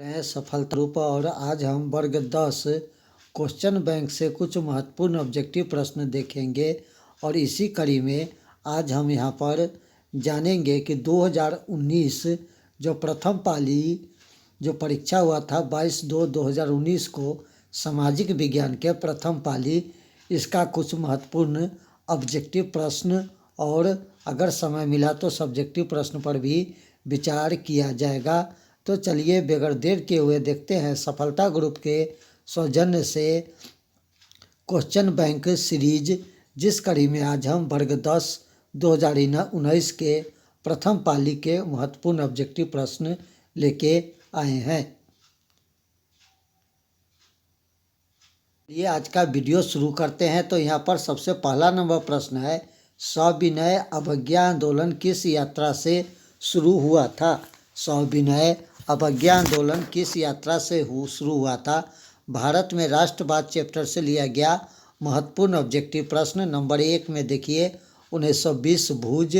हैं सफलता रूप और आज हम वर्ग 10 क्वेश्चन बैंक से कुछ महत्वपूर्ण ऑब्जेक्टिव प्रश्न देखेंगे। और इसी कड़ी में आज हम यहाँ पर जानेंगे कि 2019 जो प्रथम पाली जो परीक्षा हुआ था 22/2/2019 को सामाजिक विज्ञान के प्रथम पाली, इसका कुछ महत्वपूर्ण ऑब्जेक्टिव प्रश्न और अगर समय मिला तो सब्जेक्टिव प्रश्न पर भी विचार किया जाएगा। तो चलिए बगैर देर किए हुए देखते हैं सफलता ग्रुप के सौजन्य से क्वेश्चन बैंक सीरीज, जिस कड़ी में आज हम वर्ग 10 2019 के प्रथम पाली के महत्वपूर्ण ऑब्जेक्टिव प्रश्न लेके आए हैं। ये आज का वीडियो शुरू करते हैं। तो यहाँ पर सबसे पहला नंबर प्रश्न है, सविनय अवज्ञा आंदोलन किस यात्रा से शुरू हुआ था? सविनय अवज्ञा आंदोलन किस यात्रा से शुरू हुआ था? भारत में राष्ट्रवाद चैप्टर से लिया गया महत्वपूर्ण ऑब्जेक्टिव प्रश्न। नंबर 1 में देखिए 1920 भुज,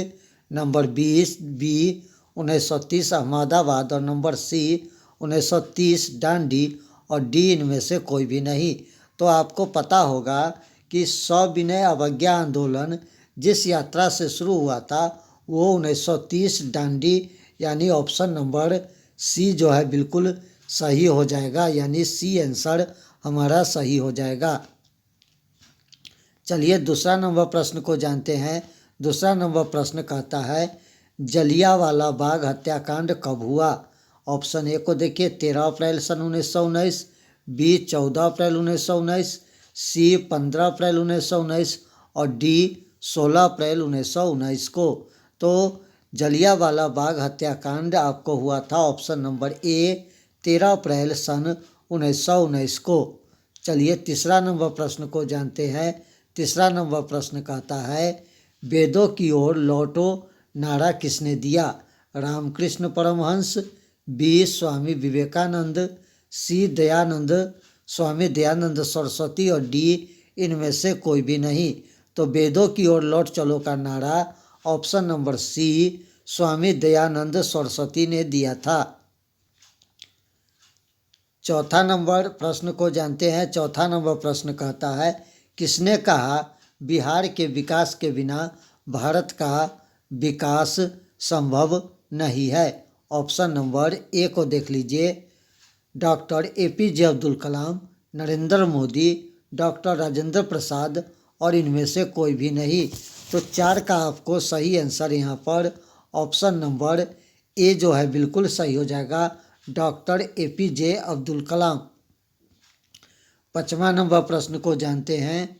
नंबर 20 बी 1930 अहमदाबाद और नंबर सी 1930 डांडी और डी इनमें से कोई भी नहीं। तो आपको पता होगा कि सविनय अवज्ञा आंदोलन जिस यात्रा से शुरू हुआ था वो 1930 डांडी, यानी ऑप्शन नंबर सी जो है बिल्कुल सही हो जाएगा, यानी सी आंसर हमारा सही हो जाएगा। चलिए दूसरा नंबर प्रश्न को जानते हैं। दूसरा नंबर प्रश्न कहता है, जलियांवाला बाग हत्याकांड कब हुआ? ऑप्शन ए को देखिए 13 अप्रैल सन 1919, बी 14 अप्रैल 1919, सी 15 अप्रैल 1919 और डी 16 अप्रैल 1919 को। तो जलियांवाला बाग हत्याकांड आपको हुआ था ऑप्शन नंबर ए 13 अप्रैल सन 1919 को। चलिए तीसरा नंबर प्रश्न को जानते हैं। तीसरा नंबर प्रश्न कहता है, वेदों की ओर लौटो नारा किसने दिया? रामकृष्ण परमहंस, बी स्वामी विवेकानंद, सी दयानंद स्वामी दयानंद सरस्वती और डी इनमें से कोई भी नहीं। तो वेदों की ओर लौट चलो का नारा option number C Swami Dayanand Saraswati ने दिया था। चौथा नंबर प्रश्न को जानते हैं। चौथा नंबर प्रश्न कहता है, किसने कहा बिहार के विकास के बिना भारत का विकास संभव नहीं है? ऑप्शन नंबर ए को देख लीजिए, doctor APJ Abdul Kalam, Narendra Modi, doctor Rajendra Prasad और इनमें से कोई भी नहीं। तो 4 का आपको सही आंसर यहाँ पर ऑप्शन नंबर ए जो है बिल्कुल सही हो जाएगा, डॉक्टर APJ अब्दुल कलाम। 5वां नंबर प्रश्न को जानते हैं।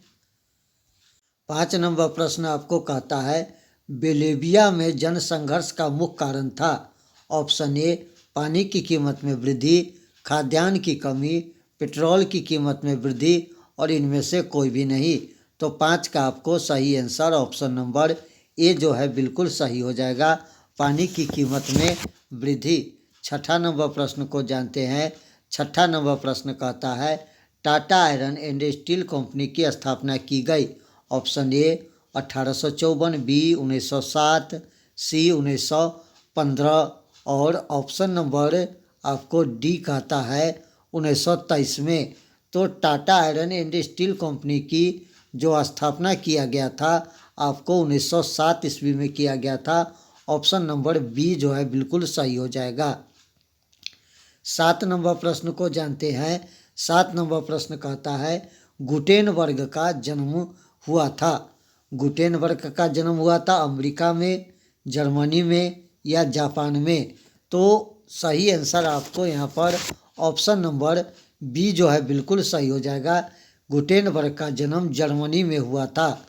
5 नंबर प्रश्न आपको कहता है, बोलीविया में जनसंघर्ष का मुख्य कारण था? ऑप्शन ए पानी की कीमत में वृद्धि, खाद्यान्न की कमी, पेट्रोल की कीमत में वृद्धि और इनमें से कोई भी नहीं। तो 5 का आपको सही आंसर ऑप्शन नंबर ए जो है बिल्कुल सही हो जाएगा, पानी की कीमत में वृद्धि। 6ठा नंबर प्रश्न को जानते हैं। 6ठा नंबर प्रश्न कहता है, Tata iron and steel company की स्थापना की गई? ऑप्शन ए 1854, बी 1907, सी 1915 और ऑप्शन नंबर आपको डी कहता है 1923 में। तो Tata iron and steel company की जो स्थापना किया गया था आपको 1907 ईस्वी में किया गया था। ऑप्शन नंबर बी जो है बिल्कुल सही हो जाएगा। 7 नंबर प्रश्न को जानते हैं। 7 नंबर प्रश्न कहता है, गुटेनबर्ग का जन्म हुआ था? गुटेनबर्ग का जन्म हुआ था अमेरिका में, जर्मनी में या जापान में? तो सही आंसर आपको यहाँ पर ऑप्शन नंबर बी जो है बिल्कुल सही हो जाएगा, गुटेनबर्ग का जन्म जर्मनी में हुआ था।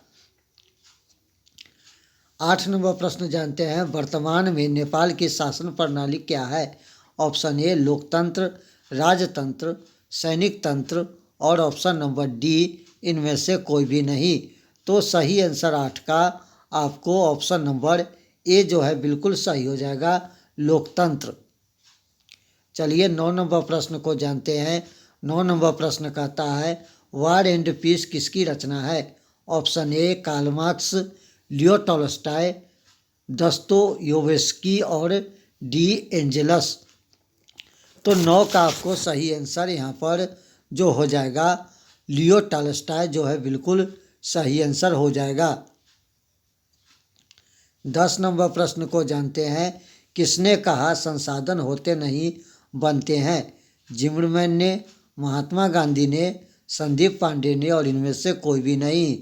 8 नंबर प्रश्न जानते हैं, वर्तमान में नेपाल की शासन प्रणाली क्या है? ऑप्शन ए लोकतंत्र, राजतंत्र, सैनिक तंत्र और ऑप्शन नंबर डी इनमें से कोई भी नहीं। तो सही आंसर 8 का आपको ऑप्शन नंबर ए जो है बिल्कुल सही हो जाएगा, लोकतंत्र। चलिए 9 नंबर प्रश्न को जानते हैं। 9 नंबर प्रश्न कहता है, वॉर एंड पीस किसकी रचना है? Option A Karl Marx, Leo Tolstoy, Dostoevsky और डी एंजेलस। तो 9 का आपको सही आंसर यहाँ पर जो हो जाएगा लियो टॉल्स्टॉय जो है बिल्कुल सही आंसर हो जाएगा। 10 नंबर प्रश्न को जानते हैं। किसने कहा संसाधन होते नहीं बनते हैं? जिमरमैन ने, महात्मा गांधी ने, संदीप पांडे ने और इनमें से कोई भी नहीं।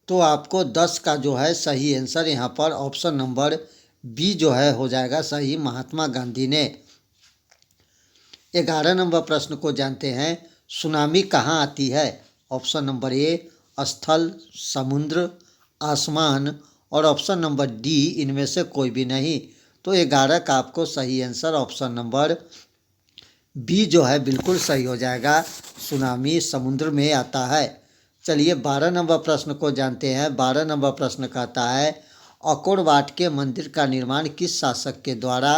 तो आपको 10 का जो है सही आंसर यहाँ पर ऑप्शन नंबर बी जो है हो जाएगा सही, महात्मा गांधी ने। 11 नंबर प्रश्न को जानते हैं। सुनामी कहाँ आती है? ऑप्शन नंबर ए स्थल, समुद्र, आसमान और ऑप्शन नंबर डी इनमें से कोई भी नहीं। तो 11 का आपको सही आंसर ऑप्शन नंबर बी जो है बिल्कुल सही हो जाएगा, सुनामी समुद्र में आता है। चलिए 12 नंबर प्रश्न को जानते हैं। 12 नंबर प्रश्न कहता है अकोरवाट के मंदिर का निर्माण किस शासक के द्वारा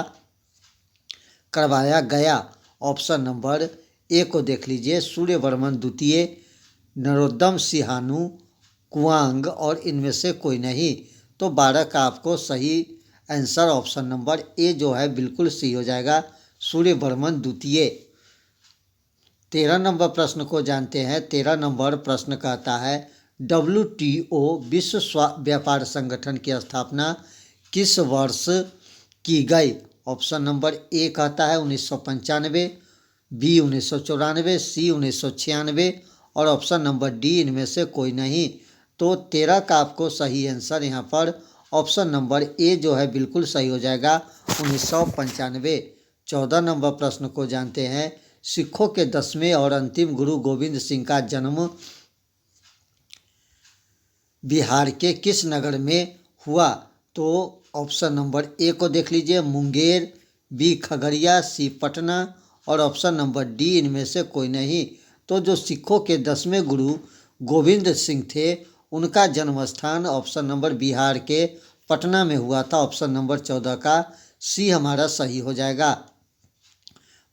करवाया गया? ऑप्शन नंबर ए को देख लीजिए, सूर्यवर्मन द्वितीय, नरोत्तम सिंहानु, कुआंग और इनमें से कोई नहीं। तो 12 का आपको सही आंसर ऑप्शन नंबर ए जो है बिल्कुल सही हो जाएगा, सूर्यवर्मन द्वितीय। 13 नंबर प्रश्न को जानते हैं। 13 नंबर प्रश्न कहता है WTO विश्व व्यापार संगठन की स्थापना किस वर्ष की गई? ऑप्शन नंबर ए कहता है 1995, बी 1994, सी 1996 और ऑप्शन नंबर डी इनमें से कोई नहीं। तो 13 का आपको सही आंसर यहाँ पर ऑप्शन नंबर ए जो है बिल्कुल सही हो जाएगा, 1995। 14 नंबर प्रश्न को जानते हैं। सिखों के 10वें और अंतिम गुरु गोविंद सिंह का जन्म बिहार के किस नगर में हुआ? तो ऑप्शन नंबर ए को देख लीजिए, मुंगेर, बी खगड़िया, सी पटना और ऑप्शन नंबर डी इनमें से कोई नहीं। तो जो सिखों के 10वें गुरु गोविंद सिंह थे उनका जन्म स्थान ऑप्शन नंबर बिहार के पटना में हुआ था। ऑप्शन नंबर 14 का सी हमारा सही हो जाएगा।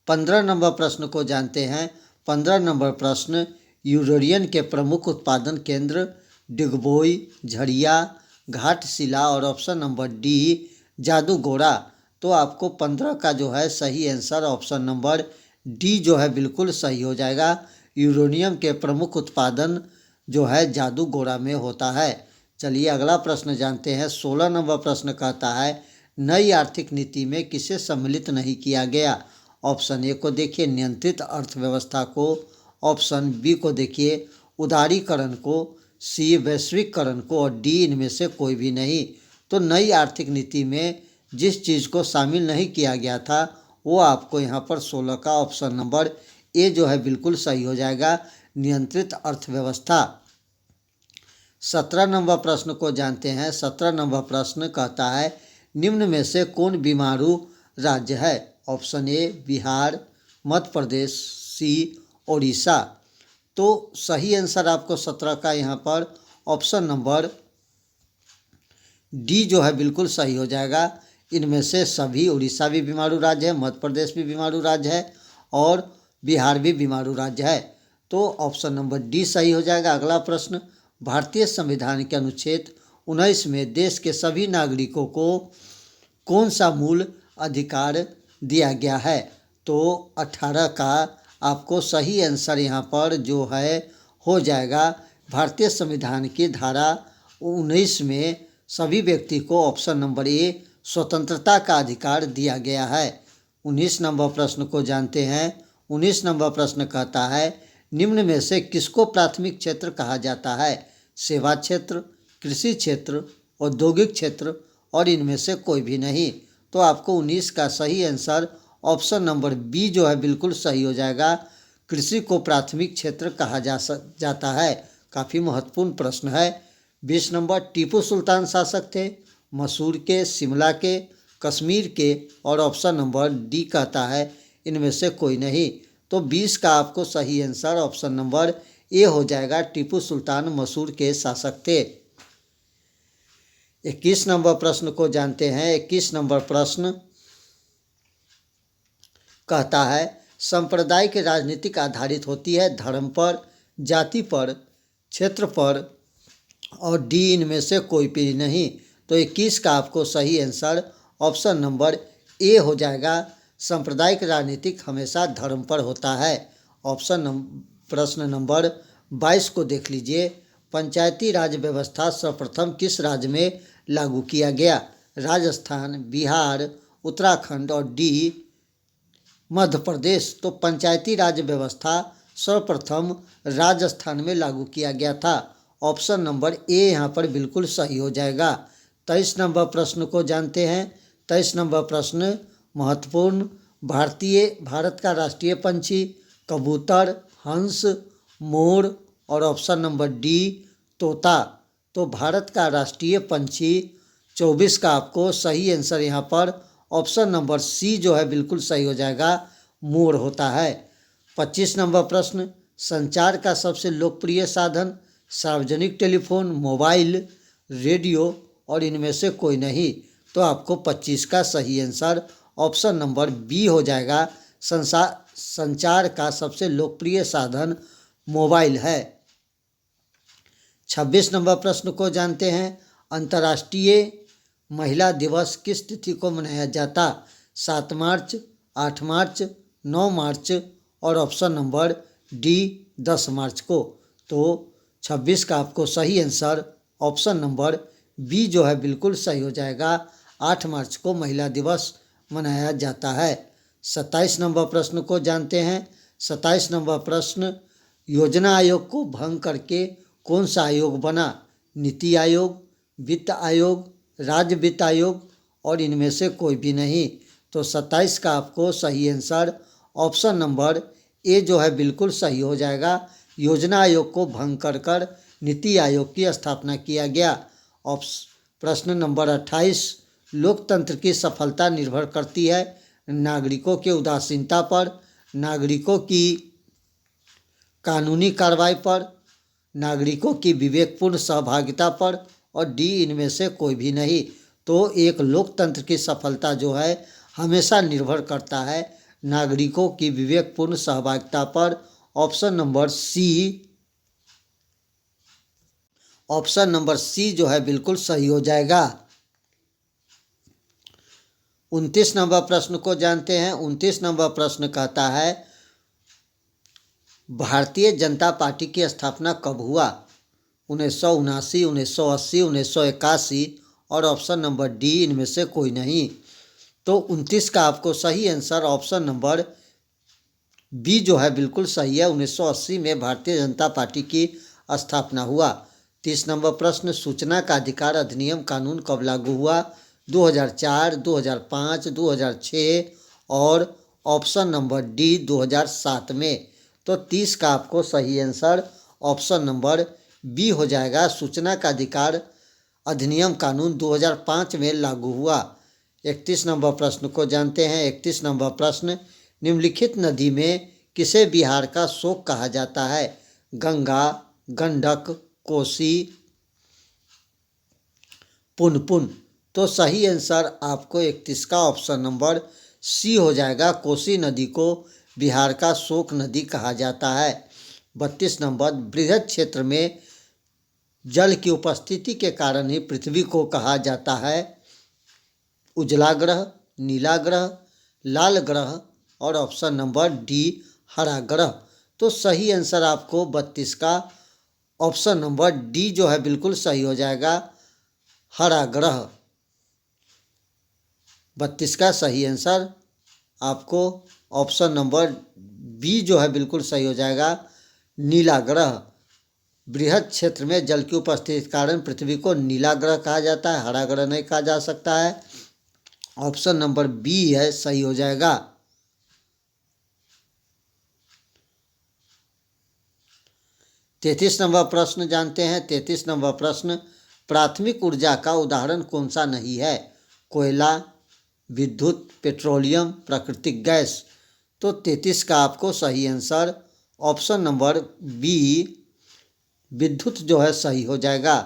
15 नंबर प्रश्न को जानते हैं। 15 नंबर प्रश्न यूरेनियम के प्रमुख उत्पादन केंद्र डिगबोई, झरिया, घाटशिला और ऑप्शन नंबर डी जादूगोड़ा। तो आपको 15 का जो है सही आंसर ऑप्शन नंबर डी जो है बिल्कुल सही हो जाएगा, यूरेनियम के प्रमुख उत्पादन जो है जादूगोड़ा में होता है। चलिए अगला प्रश्न जानते हैं। 16 नंबर प्रश्न कहता है नई आर्थिक नीति में किसे सम्मिलित नहीं किया गया? ऑप्शन ए को देखिए, नियंत्रित अर्थव्यवस्था को, ऑप्शन बी को देखिए, उदारीकरण को, सी वैश्विकरण को और डी इनमें से कोई भी नहीं। तो नई आर्थिक नीति में जिस चीज़ को शामिल नहीं किया गया था वो आपको यहाँ पर 16 का ऑप्शन नंबर ए जो है बिल्कुल सही हो जाएगा, नियंत्रित अर्थव्यवस्था। 17 नंबर प्रश्न को जानते हैं। 17 नंबर प्रश्न कहता है निम्न में से कौन बीमारू राज्य है? ऑप्शन ए बिहार, मध्य प्रदेश, सी ओडिशा। तो सही आंसर आपको 17 का यहाँ पर ऑप्शन नंबर डी जो है बिल्कुल सही हो जाएगा। इनमें से सभी, उड़ीसा भी बीमारू राज्य है, मध्य प्रदेश भी बीमारू राज्य है और बिहार भी बीमारू राज्य है। तो ऑप्शन नंबर डी सही हो जाएगा। अगला प्रश्न भारतीय संविधान के अनुच्छेद 19 में देश के सभी नागरिकों को कौन सा मूल अधिकार दिया गया है? तो 18 का आपको सही आंसर यहाँ पर जो है हो जाएगा, भारतीय संविधान की धारा 19 में सभी व्यक्ति को ऑप्शन नंबर ए स्वतंत्रता का अधिकार दिया गया है। 19 नंबर प्रश्न को जानते हैं। 19 नंबर प्रश्न कहता है निम्न में से किसको प्राथमिक क्षेत्र कहा जाता है? सेवा क्षेत्र, कृषि क्षेत्र, औद्योगिक क्षेत्र और इनमें से कोई भी नहीं। तो आपको 19 का सही आंसर ऑप्शन नंबर बी जो है बिल्कुल सही हो जाएगा, कृषि को प्राथमिक क्षेत्र कहा जाता है। काफ़ी महत्वपूर्ण प्रश्न है। 20 नंबर टीपू सुल्तान शासक थे, मसूर के, शिमला के, कश्मीर के और ऑप्शन नंबर डी कहता है इनमें से कोई नहीं। तो 20 का आपको सही आंसर ऑप्शन नंबर ए हो जाएगा, टीपू सुल्तान मसूर के शासक थे। 21 नंबर प्रश्न को जानते हैं। 21 नंबर प्रश्न कहता है सांप्रदायिक राजनीतिक आधारित होती है धर्म पर, जाति पर, क्षेत्र पर और डी इनमें से कोई भी नहीं। तो 21 का आपको सही आंसर ऑप्शन नंबर ए हो जाएगा, सांप्रदायिक राजनीतिक हमेशा धर्म पर होता है। प्रश्न नंबर 22 को देख लीजिए। पंचायती राज व्यवस्था सर्वप्रथम किस राज्य में लागू किया गया? राजस्थान, बिहार, उत्तराखंड और डी मध्य प्रदेश। तो पंचायती राज व्यवस्था सर्वप्रथम राजस्थान में लागू किया गया था। ऑप्शन नंबर ए यहाँ पर बिल्कुल सही हो जाएगा। 23 नंबर प्रश्न को जानते हैं। 23 नंबर प्रश्न महत्वपूर्ण। भारत का राष्ट्रीय पंछी कबूतर, हंस, मोर और ऑप्शन नंबर डी तोता। तो भारत का राष्ट्रीय पंछी 24 का आपको सही आंसर यहाँ पर ऑप्शन नंबर सी जो है बिल्कुल सही हो जाएगा, मोर होता है। 25 नंबर प्रश्न संचार का सबसे लोकप्रिय साधन सार्वजनिक टेलीफोन, मोबाइल, रेडियो और इनमें से कोई नहीं। तो आपको 25 का सही आंसर ऑप्शन नंबर बी हो जाएगा। संचार का सबसे लोकप्रिय साधन मोबाइल है। 26 नंबर प्रश्न को जानते हैं। अंतर्राष्ट्रीय महिला दिवस किस तिथि को मनाया जाता? 7 मार्च, 8 मार्च, 9 मार्च और ऑप्शन नंबर डी 10 मार्च को। तो 26 का आपको सही आंसर ऑप्शन नंबर बी जो है बिल्कुल सही हो जाएगा। 8 मार्च को महिला दिवस मनाया जाता है। 27 नंबर प्रश्न को जानते हैं। 27 नंबर प्रश्न योजना आयोग को भंग करके कौन सा आयोग बना? नीति आयोग, वित्त आयोग, राज्य वित्त आयोग और इनमें से कोई भी नहीं। तो 27 का आपको सही आंसर ऑप्शन नंबर ए जो है बिल्कुल सही हो जाएगा। योजना आयोग को भंग कर नीति आयोग की स्थापना किया गया। प्रश्न नंबर 28 लोकतंत्र की सफलता निर्भर करती है नागरिकों की उदासीनता पर, नागरिकों की कानूनी कार्रवाई पर, नागरिकों की विवेकपूर्ण सहभागिता पर और डी इनमें से कोई भी नहीं। तो एक लोकतंत्र की सफलता जो है हमेशा निर्भर करता है नागरिकों की विवेकपूर्ण सहभागिता पर। ऑप्शन नंबर सी जो है बिल्कुल सही हो जाएगा। 29 नंबर प्रश्न को जानते हैं। 29 नंबर प्रश्न कहता है भारतीय जनता पार्टी की स्थापना कब हुआ? 1979, 1980, 1981 और ऑप्शन नंबर डी इनमें से कोई नहीं। तो 29 का आपको सही आंसर ऑप्शन नंबर बी जो है बिल्कुल सही है। 1980 में भारतीय जनता पार्टी की स्थापना हुआ। 30 नंबर प्रश्न सूचना का अधिकार अधिनियम कानून कब लागू हुआ? 2004, 2005, 2006 और ऑप्शन नंबर डी 2007 में। तो 30 का आपको सही आंसर ऑप्शन नंबर बी हो जाएगा। सूचना का अधिकार अधिनियम कानून 2005 में लागू हुआ। 31 नंबर प्रश्न को जानते हैं। 31 नंबर प्रश्न निम्नलिखित नदी में किसे बिहार का शोक कहा जाता है? गंगा, गंडक, कोसी, पुनपुन। तो सही आंसर आपको 31 का ऑप्शन नंबर सी हो जाएगा। कोसी नदी को बिहार का शोक नदी कहा जाता है। 32 नंबर बृहद क्षेत्र में जल की उपस्थिति के कारण ही पृथ्वी को कहा जाता है उजला ग्रह, नीला ग्रह, लाल ग्रह और ऑप्शन नंबर डी हरा ग्रह। तो सही आंसर आपको 32 का ऑप्शन नंबर डी जो है बिल्कुल सही हो जाएगा, हरा ग्रह। 32 का सही आंसर आपको ऑप्शन नंबर बी जो है बिल्कुल सही हो जाएगा, नीला ग्रह। बृहद क्षेत्र में जल की उपस्थिति के कारण पृथ्वी को नीला ग्रह कहा जाता है, हरा ग्रह नहीं कहा जा सकता है। ऑप्शन नंबर बी है सही हो जाएगा। 33 नंबर प्रश्न जानते हैं। 33 नंबर प्रश्न प्राथमिक ऊर्जा का उदाहरण कौन सा नहीं है? कोयला, विद्युत, पेट्रोलियम, प्राकृतिक गैस। तो 33 का आपको सही आंसर ऑप्शन नंबर बी विद्युत जो है सही हो जाएगा।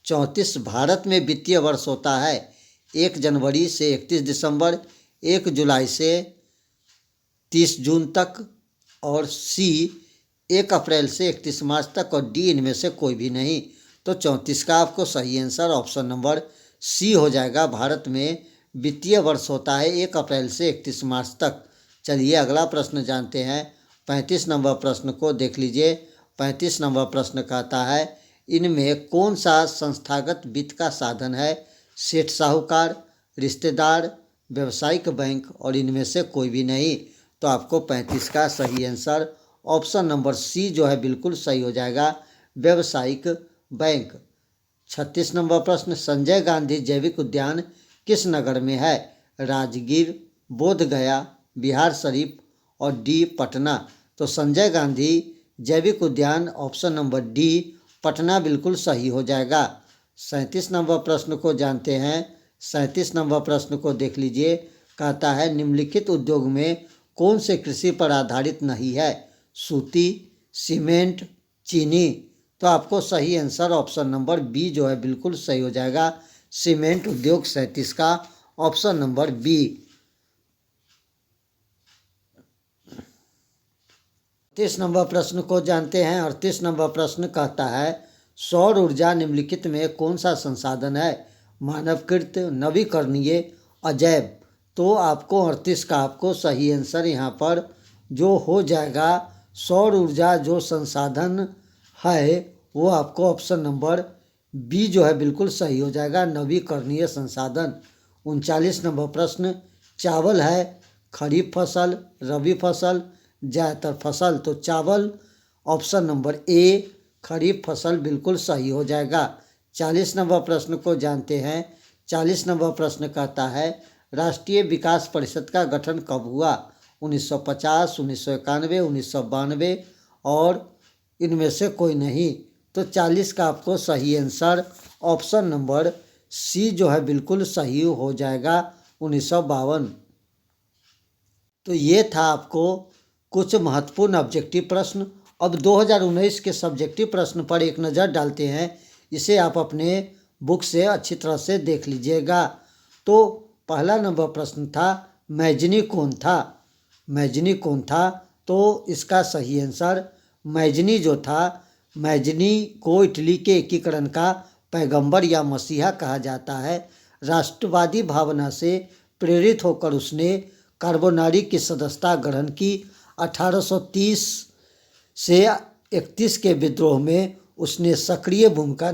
34 भारत में वित्तीय वर्ष होता है 1 जनवरी से 31 दिसंबर, 1 जुलाई से 30 जून तक और सी 1 अप्रैल से 31 मार्च तक और डी इनमें से कोई भी नहीं। तो 34 का आपको सही आंसर ऑप्शन नंबर सी हो जाएगा। भारत में वित्तीय वर्ष होता है 1 अप्रैल से 31 मार्च तक। चलिए अगला प्रश्न जानते हैं। 35 नंबर प्रश्न को देख लीजिए। 35 नंबर प्रश्न कहता है, इनमें कौन सा संस्थागत वित्त का साधन है? सेठ साहूकार, रिश्तेदार, व्यवसायिक बैंक और इनमें से कोई भी नहीं। तो आपको 35 का सही आंसर ऑप्शन नंबर सी जो है बिल्कुल सही हो जाएगा, व्यवसायिक बैंक। 36 नंबर प्रश्न, संजय गांधी जैविक उद्यान किस नगर में है? राजगीर, बोधगया, बिहार शरीफ और डी पटना। तो संजय गांधी जैविक उद्यान ऑप्शन नंबर डी पटना बिल्कुल सही हो जाएगा। 37 नंबर प्रश्न को जानते हैं। 37 नंबर प्रश्न को देख लीजिए। कहता है, निम्नलिखित उद्योग में कौन से कृषि पर आधारित नहीं है? सूती, सीमेंट, चीनी। तो आपको सही आंसर ऑप्शन नंबर बी जो है बिल्कुल सही हो जाएगा, सीमेंट उद्योग। 37 का ऑप्शन नंबर बी। 38 नंबर प्रश्न को जानते हैं। 38 नंबर प्रश्न कहता है, सौर ऊर्जा निम्नलिखित में कौन सा संसाधन है? मानवकृत, नवीकरणीय, अजैव। तो आपको 38 का आपको सही आंसर यहाँ पर जो हो जाएगा, सौर ऊर्जा जो संसाधन है वो आपको ऑप्शन नंबर बी जो है बिल्कुल सही हो जाएगा, नवीकरणीय संसाधन। 39 नंबर प्रश्न, चावल है खरीफ फसल, रबी फसल, ज़्यादातर फसल। तो चावल ऑप्शन नंबर ए खरीफ फसल बिल्कुल सही हो जाएगा। 40 नंबर प्रश्न को जानते हैं। 40 नंबर प्रश्न कहता है, राष्ट्रीय विकास परिषद का गठन कब हुआ? 1950, 1991, 1992 और इनमें से कोई नहीं। तो 40 का आपको सही आंसर ऑप्शन नंबर सी जो है बिल्कुल सही हो जाएगा, 1952। तो ये था आपको कुछ महत्वपूर्ण ऑब्जेक्टिव प्रश्न। अब 2019 के सब्जेक्टिव प्रश्न पर एक नज़र डालते हैं। इसे आप अपने बुक से अच्छी तरह से देख लीजिएगा। तो पहला नंबर प्रश्न था, मैजनी कौन था? मैजनी कौन था? तो इसका सही आंसर मैजनी जो था, मैजनी को इटली के एकीकरण का पैगंबर या मसीहा कहा जाता है। राष्ट्रवादी भावना से प्रेरित होकर उसने कार्बोनारी की सदस्यता ग्रहण की। 1830 से 31 के विद्रोह में उसने सक्रिय भूमिका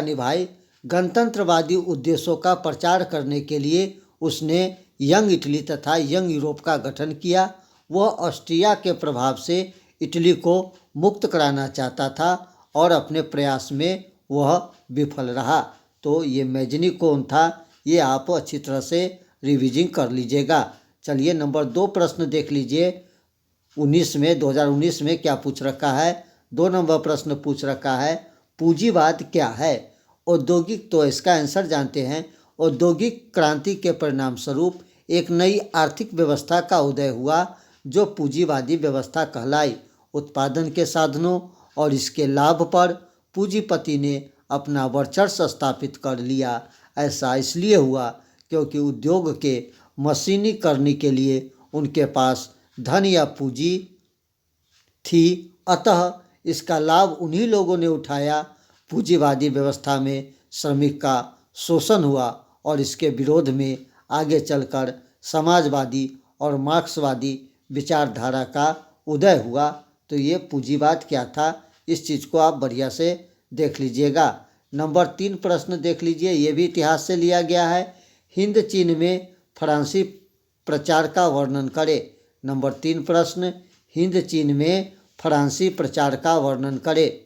निभाई। गणतंत्रवादी उद्देश्यों का प्रचार करने के लिए उसने यंग इटली तथा यंग यूरोप का गठन किया। वह ऑस्ट्रिया के प्रभाव से इटली को मुक्त कराना चाहता था और अपने प्रयास में वह विफल रहा। तो ये मैजनी कौन था, ये आप अच्छी तरह से रिवीजिंग कर लीजिएगा। चलिए नंबर 2 प्रश्न देख लीजिए। 2019 में क्या पूछ रखा है? 2 नंबर प्रश्न पूछ रखा है, पूंजीवाद क्या है? औद्योगिक, तो इसका आंसर जानते हैं। औद्योगिक क्रांति के परिणाम स्वरूप एक नई आर्थिक व्यवस्था का उदय हुआ जो पूंजीवादी व्यवस्था कहलाई। उत्पादन के साधनों और इसके लाभ पर पूंजीपति ने अपना वर्चस्व स्थापित कर लिया। ऐसा इसलिए हुआ क्योंकि उद्योग के मशीनीकरण के लिए उनके पास धन या पूंजी थी, अतः इसका लाभ उन्हीं लोगों ने उठाया। पूंजीवादी व्यवस्था में श्रमिक का शोषण हुआ और इसके विरोध में आगे चलकर समाजवादी और मार्क्सवादी विचारधारा का उदय हुआ। तो ये पूंजीवाद क्या था, इस चीज़ को आप बढ़िया से देख लीजिएगा। नंबर 3 प्रश्न देख लीजिए, ये भी इतिहास से लिया गया है। हिंद चीन में फ्रांसी प्रचार का वर्णन करें। नंबर 3 प्रश्न, हिंद चीन में फ्रांसी प्रचार का वर्णन करें।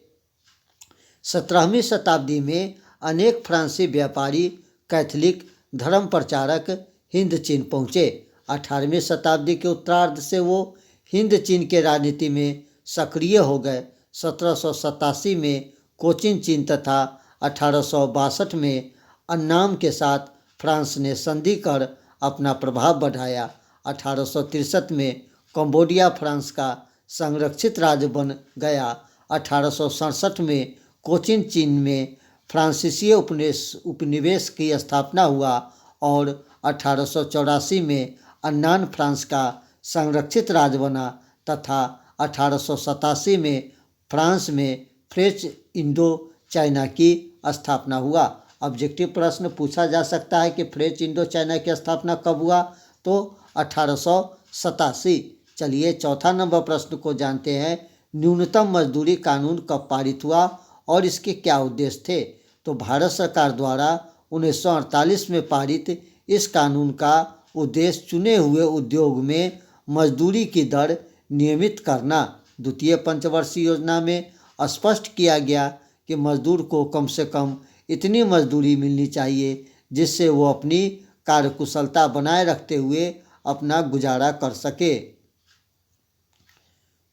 17वीं शताब्दी में अनेक फ्रांसी व्यापारी कैथोलिक धर्म प्रचारक हिंद चीन पहुँचे। 18वीं शताब्दी के उत्तरार्ध से वो हिंद चीन के राजनीति में सक्रिय हो गए। 1787 में कोचिन चीन तथा 1862 में अन्नाम के साथ फ्रांस ने संधि कर अपना प्रभाव बढ़ाया। 1863 में कंबोडिया फ्रांस का संरक्षित राज्य बन गया। 1867 में कोचिन चीन में फ्रांसीसी उपनिवेश की स्थापना हुआ और 1884 में अन्नान फ्रांस का संरक्षित राज्य बना तथा 1887 में फ्रांस में फ्रेंच इंडो चाइना की स्थापना हुआ। ऑब्जेक्टिव प्रश्न पूछा जा सकता है कि फ्रेंच इंडो चाइना की स्थापना कब हुआ, तो 1887। चलिए चौथा नंबर प्रश्न को जानते हैं। न्यूनतम मजदूरी कानून कब पारित हुआ और इसके क्या उद्देश्य थे, तो भारत सरकार द्वारा 1948 में पारित इस कानून का उद्देश्य चुने हुए उद्योग में मजदूरी की दर नियमित करना। द्वितीय पंचवर्षीय योजना में स्पष्ट किया गया कि मजदूर को कम से कम इतनी मजदूरी मिलनी चाहिए जिससे वो अपनी कार्यकुशलता बनाए रखते हुए अपना गुजारा कर सके।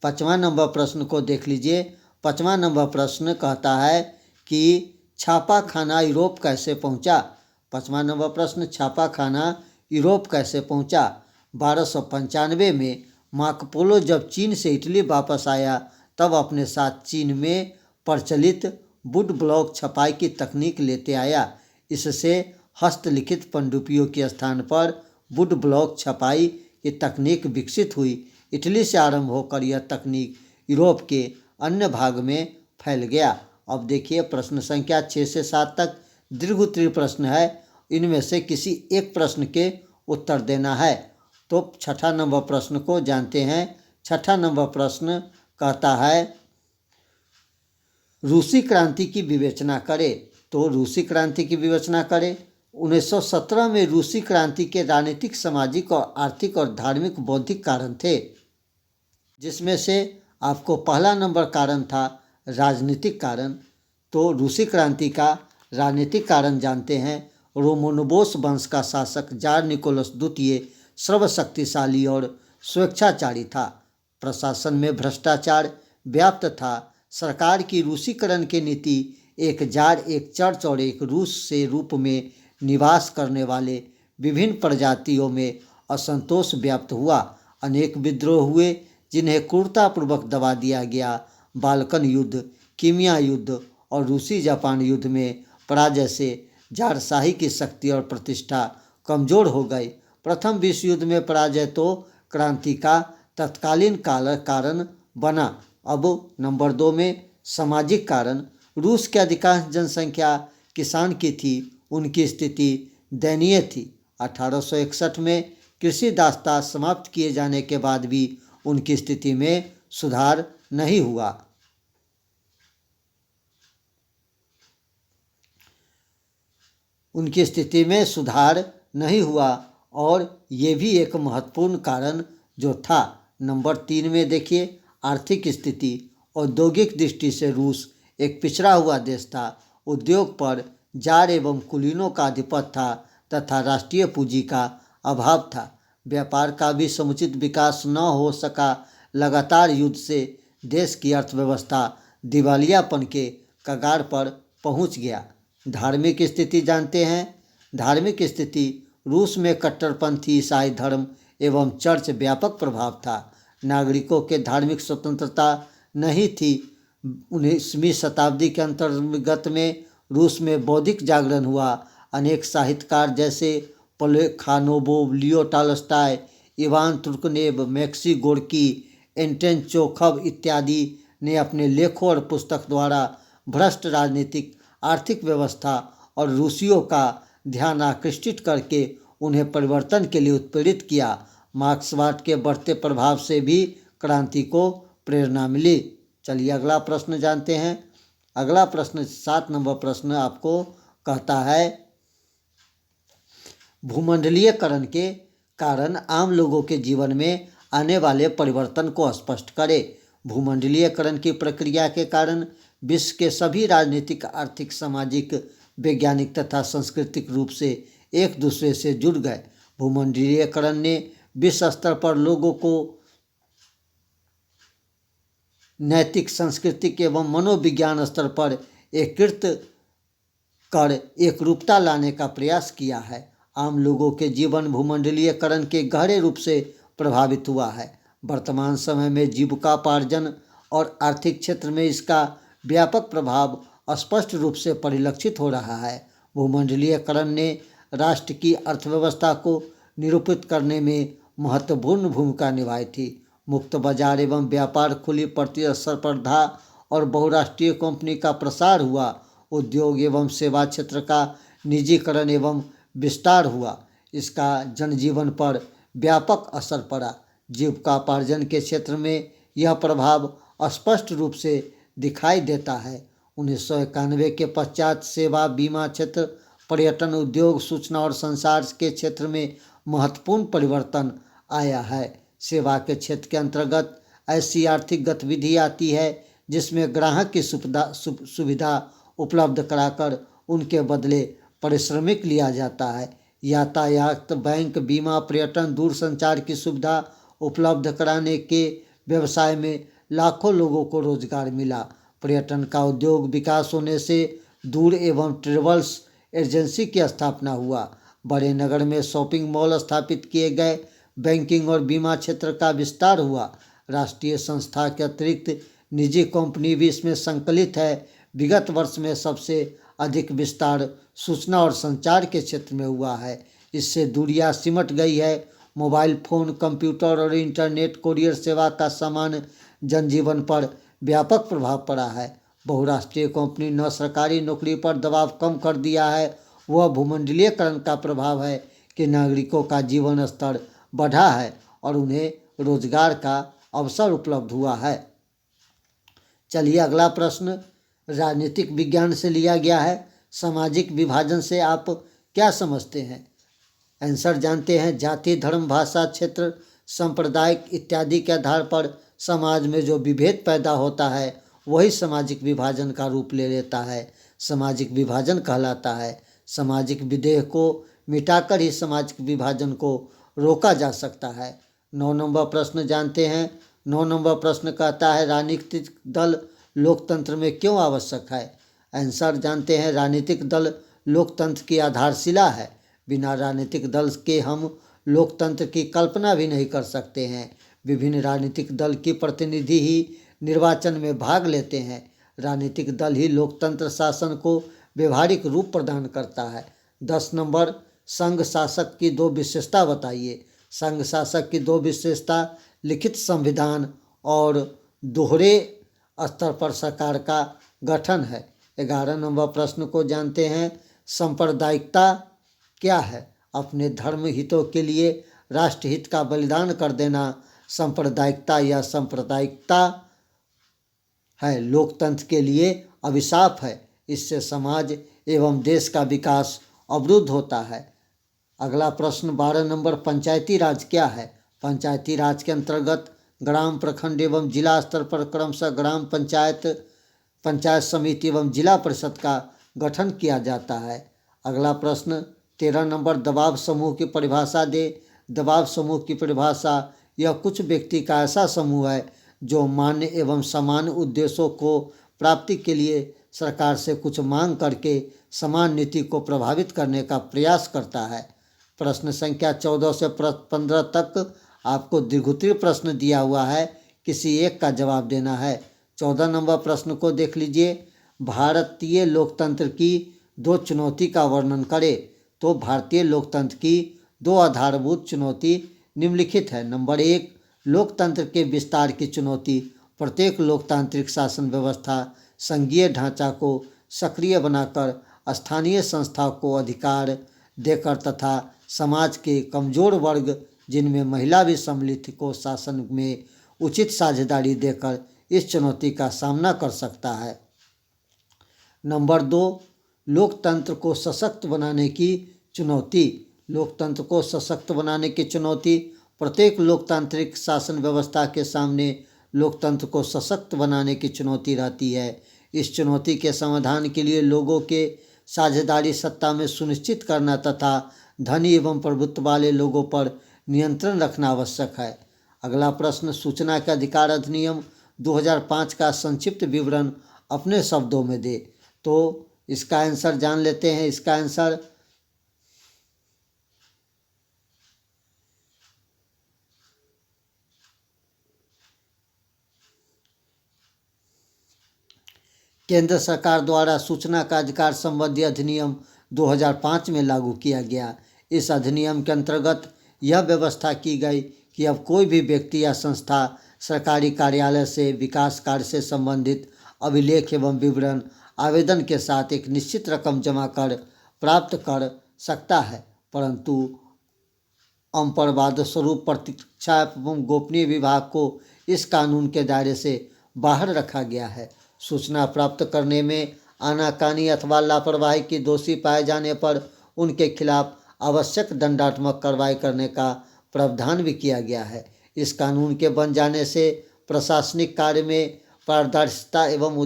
5वां नंबर प्रश्न को देख लीजिए। 5वां नंबर प्रश्न कहता है कि छापा खाना यूरोप कैसे पहुंचा। 5वां नंबर प्रश्न, छापा खाना यूरोप कैसे पहुंचा। 1295 में मार्को जब चीन से इटली वापस आया तब अपने साथ चीन में प्रचलित वुड ब्लॉक छपाई की तकनीक लेते आया। इससे हस्तलिखित पनडुब्बियों के स्थान पर वुड ब्लॉक छपाई की तकनीक विकसित हुई। इटली से आरंभ होकर यह तकनीक यूरोप के अन्य भाग में फैल गया। अब देखिए प्रश्न संख्या 6 से 7 तक दीर्घ उत्तरीय प्रश्न है। इनमें से किसी एक प्रश्न के उत्तर देना है। तो 6ठा नंबर प्रश्न को जानते हैं। 6ठा नंबर प्रश्न कहता है रूसी क्रांति की विवेचना करें। तो रूसी क्रांति की विवेचना करें। 1917 में रूसी क्रांति के राजनीतिक, सामाजिक और आर्थिक और धार्मिक बौद्धिक कारण थे, जिसमें से आपको पहला नंबर कारण था राजनीतिक कारण। तो रूसी क्रांति का राजनीतिक कारण जानते हैं। रोमनोबोस वंश का शासक जार निकोलस द्वितीय सर्वशक्तिशाली और स्वेच्छाचारी था। प्रशासन में भ्रष्टाचार व्याप्त था। सरकार की रूसीकरण की नीति एक जार, एक चर्च और एक रूस से रूप में निवास करने वाले विभिन्न प्रजातियों में असंतोष व्याप्त हुआ। अनेक विद्रोह हुए जिन्हें क्रूरतापूर्वक दबा दिया गया। बाल्कन युद्ध, कीमिया युद्ध और रूसी जापान युद्ध में पराजय से जारशाही की शक्ति और प्रतिष्ठा कमजोर हो गई। प्रथम विश्व युद्ध में पराजय तो क्रांति का तत्कालीन कारण बना। अब नंबर 2 में सामाजिक कारण। रूस की अधिकांश जनसंख्या किसान की थी। उनकी स्थिति दयनीय थी। 1861 में कृषि दासता समाप्त किए जाने के बाद भी उनकी स्थिति में सुधार नहीं हुआ। और ये भी एक महत्वपूर्ण कारण जो था। नंबर 3 में देखिए आर्थिक स्थिति। औद्योगिक दृष्टि से रूस एक पिछड़ा हुआ देश था। उद्योग पर जार एवं कुलीनों का आधिपत्य था तथा राष्ट्रीय पूंजी का अभाव था। व्यापार का भी समुचित विकास न हो सका। लगातार युद्ध से देश की अर्थव्यवस्था दिवालियापन के कगार पर पहुंच गया। धार्मिक स्थिति जानते हैं। धार्मिक स्थिति, रूस में कट्टरपंथी ईसाई धर्म एवं चर्च व्यापक प्रभाव था। नागरिकों के धार्मिक स्वतंत्रता नहीं थी। 19वीं शताब्दी के अंतर्गत में रूस में बौद्धिक जागरण हुआ। अनेक साहित्यकार जैसे Plekhanov, Leo Tolstoy, Ivan Turgenev, Maxim Gorky, Anton Chekhov इत्यादि ने अपने लेखों और पुस्तक द्वारा भ्रष्ट राजनीतिक, आर्थिक व्यवस्था और रूसियों का ध्यान आकृष्ट करके उन्हें परिवर्तन के लिए उत्प्रेरित किया। मार्क्सवाद के बढ़ते प्रभाव से भी क्रांति को प्रेरणा मिली। चलिए अगला प्रश्न जानते हैं। अगला प्रश्न 7 नंबर प्रश्न आपको कहता है भूमंडलीयकरण के कारण आम लोगों के जीवन में आने वाले परिवर्तन को स्पष्ट करें। भूमंडलीयकरण की प्रक्रिया के कारण विश्व के सभी राजनीतिक, आर्थिक, सामाजिक, वैज्ञानिक तथा सांस्कृतिक रूप से एक दूसरे से जुड़ गए। भूमंडलीयकरण ने विश्व स्तर पर लोगों को नैतिक, सांस्कृतिक एवं मनोविज्ञान स्तर पर एकीकृत कर एक रूपता लाने का प्रयास किया है। आम लोगों के जीवन भूमंडलीयकरण के गहरे रूप से प्रभावित हुआ है। वर्तमान समय में जीविकोपार्जन और आर्थिक क्षेत्र में इसका व्यापक प्रभाव स्पष्ट रूप से परिलक्षित हो रहा है। भूमंडलीयकरण ने राष्ट्र की अर्थव्यवस्था को निरूपित करने में महत्वपूर्ण भूमिका निभाई थी। मुक्त बाजार एवं व्यापार, खुली प्रतिस्पर्धा और बहुराष्ट्रीय कंपनी का प्रसार हुआ उद्योग एवं सेवा क्षेत्र का निजीकरण एवं विस्तार हुआ। इसका जनजीवन पर व्यापक असर पड़ा। जीविकोपार्जन के क्षेत्र में यह प्रभाव स्पष्ट रूप से दिखाई देता है। 1991 के पश्चात सेवा, बीमा क्षेत्र, पर्यटन, उद्योग, सूचना और संचार के क्षेत्र में महत्वपूर्ण परिवर्तन आया है। सेवा के क्षेत्र के अंतर्गत ऐसी आर्थिक गतिविधि आती है जिसमें ग्राहक की सुविधा उपलब्ध कराकर उनके बदले पारिश्रमिक लिया जाता है। यातायात, बैंक, बीमा, पर्यटन, दूरसंचार की सुविधा उपलब्ध कराने के व्यवसाय में लाखों लोगों को रोजगार मिला। पर्यटन का उद्योग विकास होने से दूर एवं ट्रेवल्स एजेंसी की स्थापना हुआ। बड़े नगर में शॉपिंग मॉल स्थापित किए गए। बैंकिंग और बीमा क्षेत्र का विस्तार हुआ। राष्ट्रीय संस्था के अतिरिक्त निजी कंपनी भी इसमें संकलित है। विगत वर्ष में सबसे अधिक विस्तार सूचना और संचार के क्षेत्र में हुआ है। इससे दूरियां सिमट गई है। मोबाइल फोन, कंप्यूटर और इंटरनेट, कोरियर सेवा का सामान्य जनजीवन पर व्यापक प्रभाव पड़ा है। बहुराष्ट्रीय कंपनी न सरकारी नौकरी पर दबाव कम कर दिया है। वह भूमंडलीयकरण का प्रभाव है कि नागरिकों का जीवन स्तर बढ़ा है और उन्हें रोजगार का अवसर उपलब्ध हुआ है। चलिए अगला प्रश्न राजनीतिक विज्ञान से लिया गया है। सामाजिक विभाजन से आप क्या समझते हैं? आंसर जानते हैं। जाति, धर्म, भाषा, क्षेत्र, सांप्रदायिक इत्यादि के आधार पर समाज में जो विभेद पैदा होता है वही सामाजिक विभाजन का रूप ले लेता है, सामाजिक विभाजन कहलाता है। सामाजिक विदेह को मिटाकर ही सामाजिक विभाजन को रोका जा सकता है। 9 नंबर प्रश्न जानते हैं। 9 नंबर प्रश्न कहता है राजनीतिक दल लोकतंत्र में क्यों आवश्यक है? आंसर जानते हैं। राजनीतिक दल लोकतंत्र की आधारशिला है। बिना राजनीतिक दल के हम लोकतंत्र की कल्पना भी नहीं कर सकते हैं। विभिन्न राजनीतिक दल के प्रतिनिधि ही निर्वाचन में भाग लेते हैं। राजनीतिक दल ही लोकतंत्र शासन को व्यवहारिक रूप प्रदान करता है। 10 नंबर संघ शासक की 2 विशेषता बताइए। संघ शासक की 2 विशेषता लिखित संविधान और दोहरे स्तर पर सरकार का गठन है। 11 नंबर प्रश्न को जानते हैं। सांप्रदायिकता क्या है? अपने धर्म हितों के लिए राष्ट्रहित का बलिदान कर देना सांप्रदायिकता या सांप्रदायिकता है। लोकतंत्र के लिए अभिशाप है। इससे समाज एवं देश का विकास अवरुद्ध होता है। अगला प्रश्न 12 नंबर पंचायती राज क्या है? पंचायती राज के अंतर्गत ग्राम, प्रखंड एवं जिला स्तर पर क्रमशः ग्राम पंचायत, पंचायत समिति एवं जिला परिषद का गठन किया जाता है। अगला प्रश्न 13 नंबर दबाव समूह की परिभाषा दे। दबाव समूह की परिभाषा यह कुछ व्यक्ति का ऐसा समूह है जो मान्य एवं समान उद्देश्यों को प्राप्ति के लिए सरकार से कुछ मांग करके समान नीति को प्रभावित करने का प्रयास करता है। प्रश्न संख्या 14 से 15 तक आपको दीर्घोत्तरीय प्रश्न दिया हुआ है, किसी एक का जवाब देना है। 14 नंबर प्रश्न को देख लीजिए। भारतीय लोकतंत्र की 2 चुनौती का वर्णन करें। तो भारतीय लोकतंत्र की 2 आधारभूत चुनौती निम्नलिखित है। नंबर 1 लोकतंत्र के विस्तार की चुनौती। प्रत्येक लोकतांत्रिक शासन व्यवस्था संघीय ढांचा को सक्रिय बनाकर स्थानीय संस्था को अधिकार देकर तथा समाज के कमजोर वर्ग जिनमें महिला भी सम्मिलित को शासन में उचित साझेदारी देकर इस चुनौती का सामना कर सकता है। नंबर 2 लोकतंत्र को सशक्त बनाने की चुनौती। लोकतंत्र को सशक्त बनाने की चुनौती। प्रत्येक लोकतांत्रिक शासन व्यवस्था के सामने लोकतंत्र को सशक्त बनाने की चुनौती रहती है। इस चुनौती के समाधान के लिए लोगों के साझेदारी सत्ता में सुनिश्चित करना तथा धनी एवं प्रभुत्व वाले लोगों पर नियंत्रण रखना आवश्यक है। अगला प्रश्न सूचना के अधिकार अधिनियम 2005 का संक्षिप्त विवरण अपने शब्दों में दे। तो इसका आंसर जान लेते हैं। इसका आंसर केंद्र सरकार द्वारा सूचना का अधिकार संबंधी अधिनियम 2005 में लागू किया गया। इस अधिनियम के अंतर्गत यह व्यवस्था की गई कि अब कोई भी व्यक्ति या संस्था सरकारी कार्यालय से विकास कार्य से संबंधित अभिलेख एवं विवरण आवेदन के साथ एक निश्चित रकम जमा कर प्राप्त कर सकता है, परंतु अपवाद स्वरूप प्रतीक्षा एवं गोपनीय विभाग को इस कानून के दायरे से बाहर रखा गया है। सूचना प्राप्त करने में आनाकानी अथवा लापरवाही की दोषी पाए जाने पर उनके खिलाफ आवश्यक दंडात्मक कार्रवाई करने का प्रावधान भी किया गया है। इस कानून के बन जाने से प्रशासनिक कार्य में पारदर्शिता एवं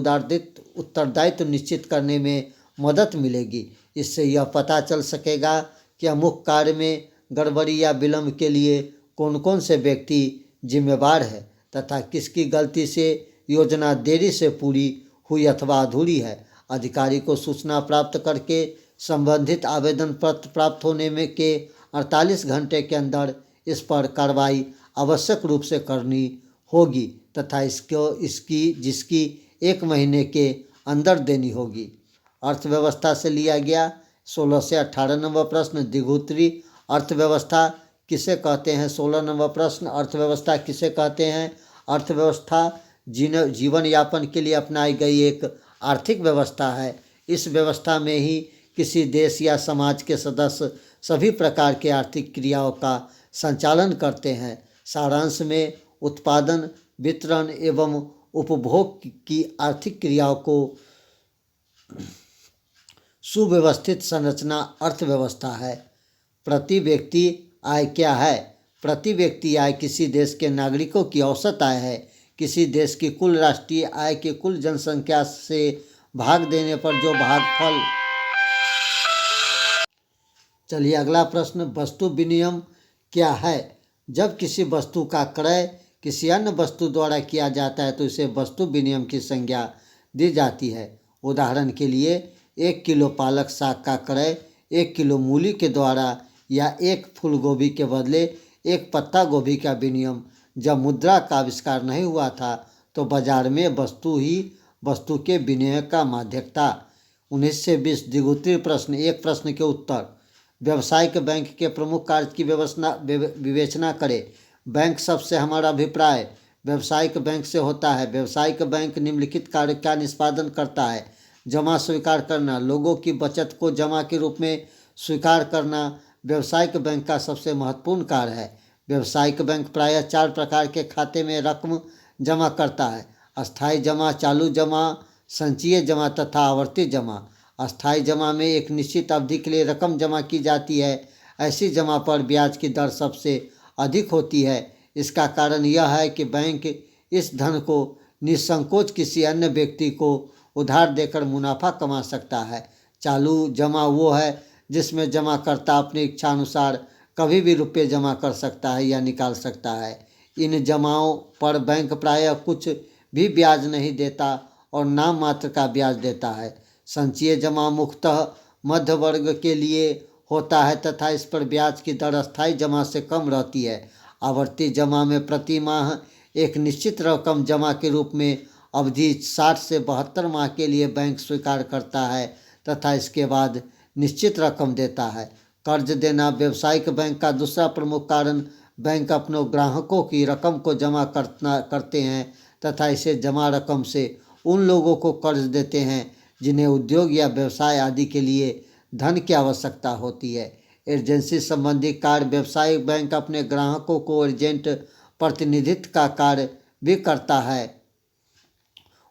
उत्तरदायित्व निश्चित करने में मदद मिलेगी। इससे यह पता चल सकेगा कि अमुक कार्य में गड़बड़ी या विलंब के लिए कौन कौन से व्यक्ति जिम्मेवार है तथा किसकी गलती से योजना देरी से पूरी हुई अथवा अधूरी है। अधिकारी को सूचना प्राप्त करके संबंधित आवेदन पत्र प्राप्त होने में के 48 घंटे के अंदर इस पर कार्रवाई आवश्यक रूप से करनी होगी तथा जिसकी 1 महीने के अंदर देनी होगी। अर्थव्यवस्था से लिया गया 16 से 18 नंबर प्रश्न, द्विगुत्री अर्थव्यवस्था किसे कहते हैं। 16 नंबर प्रश्न, अर्थव्यवस्था किसे कहते हैं। अर्थव्यवस्था जीवन यापन के लिए अपनाई गई एक आर्थिक व्यवस्था है। इस व्यवस्था में ही किसी देश या समाज के सदस्य सभी प्रकार के आर्थिक क्रियाओं का संचालन करते हैं। सारांश में उत्पादन, वितरण एवं उपभोग की आर्थिक क्रियाओं को सुव्यवस्थित संरचना अर्थव्यवस्था है। प्रति व्यक्ति आय क्या है। प्रति व्यक्ति आय किसी देश के नागरिकों की औसत आय है। किसी देश की कुल राष्ट्रीय आय के कुल जनसंख्या से भाग देने पर जो भागफल। चलिए अगला प्रश्न, वस्तु विनिमय क्या है। जब किसी वस्तु का क्रय किसी अन्य वस्तु द्वारा किया जाता है तो इसे वस्तु विनिमय की संज्ञा दी जाती है। उदाहरण के लिए 1 किलो पालक साग का क्रय 1 किलो मूली के द्वारा या 1 फूल गोभी के बदले 1 पत्ता गोभी का विनिमय। जब मुद्रा का आविष्कार नहीं हुआ था तो बाजार में वस्तु के विनिमय का माध्यम था। 19 से 20 द्विगुत्री प्रश्न, एक प्रश्न के उत्तर। व्यावसायिक बैंक के प्रमुख कार्य की विवेचना करें। बैंक शब्द से हमारा अभिप्राय व्यावसायिक बैंक से होता है। व्यावसायिक बैंक निम्नलिखित कार्य का निष्पादन करता है। जमा स्वीकार करना, लोगों की बचत को जमा के रूप में स्वीकार करना व्यावसायिक बैंक का सबसे महत्वपूर्ण कार्य है। व्यावसायिक बैंक प्रायः 4 प्रकार के खाते में रकम जमा करता है। अस्थायी जमा, चालू जमा, संचयी जमा तथा आवर्ती जमा। अस्थायी जमा में एक निश्चित अवधि के लिए रकम जमा की जाती है। ऐसी जमा पर ब्याज की दर सबसे अधिक होती है। इसका कारण यह है कि बैंक इस धन को निसंकोच किसी अन्य व्यक्ति को उधार देकर मुनाफा कमा सकता है। चालू जमा वो है जिसमें जमाकर्ता अपनी इच्छा अनुसार कभी भी रुपये जमा कर सकता है या निकाल सकता है। इन जमाओं पर बैंक प्रायः कुछ भी ब्याज नहीं देता और नाम मात्र का ब्याज देता है। संचयी जमा मुख्यतः मध्य वर्ग के लिए होता है तथा इस पर ब्याज की दर अस्थायी जमा से कम रहती है। आवर्ती जमा में प्रति माह एक निश्चित रकम जमा के रूप में अवधि 60 से 72 माह के लिए बैंक स्वीकार करता है तथा इसके बाद निश्चित रकम देता है। कर्ज देना, व्यावसायिक बैंक का दूसरा प्रमुख कारण बैंक अपने ग्राहकों की रकम को जमा करते हैं तथा इसे जमा रकम से उन लोगों को कर्ज देते हैं जिन्हें उद्योग या व्यवसाय आदि के लिए धन की आवश्यकता होती है। एजेंसी संबंधी कार्य, व्यावसायिक बैंक अपने ग्राहकों को एजेंट प्रतिनिधित्व का कार्य भी करता है।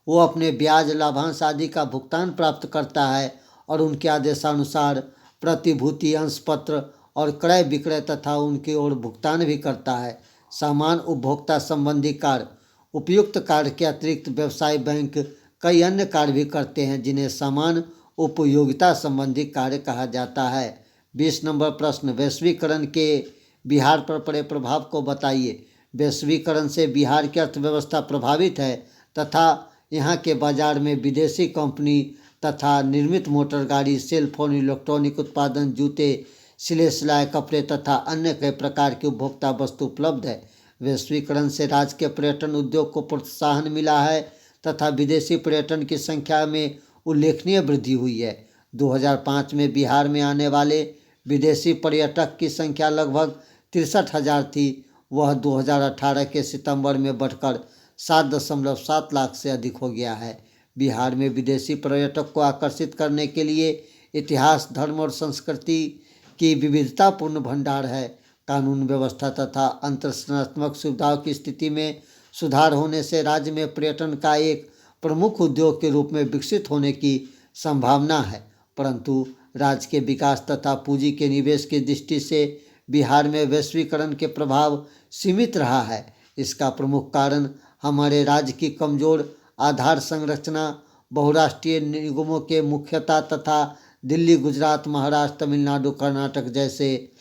वो अपने ब्याज, लाभांश आदि का भुगतान प्राप्त करता है और उनके आदेशानुसार प्रतिभूति, अंश पत्र और क्रय विक्रय तथा उनकी ओर भुगतान भी करता है। सामान उपभोक्ता संबंधी कार्य, उपयुक्त कार्य के अतिरिक्त व्यवसाय बैंक कई अन्य कार्य भी करते हैं जिन्हें सामान उपयोगिता संबंधी कार्य कहा जाता है। 20 नंबर प्रश्न, वैश्वीकरण के बिहार पर पड़े प्रभाव को बताइए। वैश्वीकरण से बिहार की अर्थव्यवस्था प्रभावित है तथा यहाँ के बाजार में विदेशी कंपनी तथा निर्मित मोटर गाड़ी, सेल फोन, इलेक्ट्रॉनिक उत्पादन, जूते, सिले सिलाए कपड़े तथा अन्य कई प्रकार की उपभोक्ता वस्तु उपलब्ध है। वैश्वीकरण से राज्य के पर्यटन उद्योग को प्रोत्साहन मिला है तथा विदेशी पर्यटन की संख्या में उल्लेखनीय वृद्धि हुई है। 2005 में बिहार में आने वाले विदेशी पर्यटक की संख्या लगभग 63,000 थी। वह 2018 के सितंबर में बढ़कर 7.7 लाख से अधिक हो गया है। बिहार में विदेशी पर्यटक को आकर्षित करने के लिए इतिहास, धर्म और संस्कृति की विविधतापूर्ण भंडार है। कानून व्यवस्था तथा अंतरसंरचनात्मक सुविधाओं की स्थिति में सुधार होने से राज्य में पर्यटन का एक प्रमुख उद्योग के रूप में विकसित होने की संभावना है। परंतु राज्य के विकास तथा पूंजी के निवेश की दृष्टि से बिहार में वैश्वीकरण के प्रभाव सीमित रहा है। इसका प्रमुख कारण हमारे राज्य की कमजोर आधार संरचना, बहुराष्ट्रीय निगमों के मुख्यता तथा दिल्ली, गुजरात, महाराष्ट्र, तमिलनाडु, कर्नाटक जैसे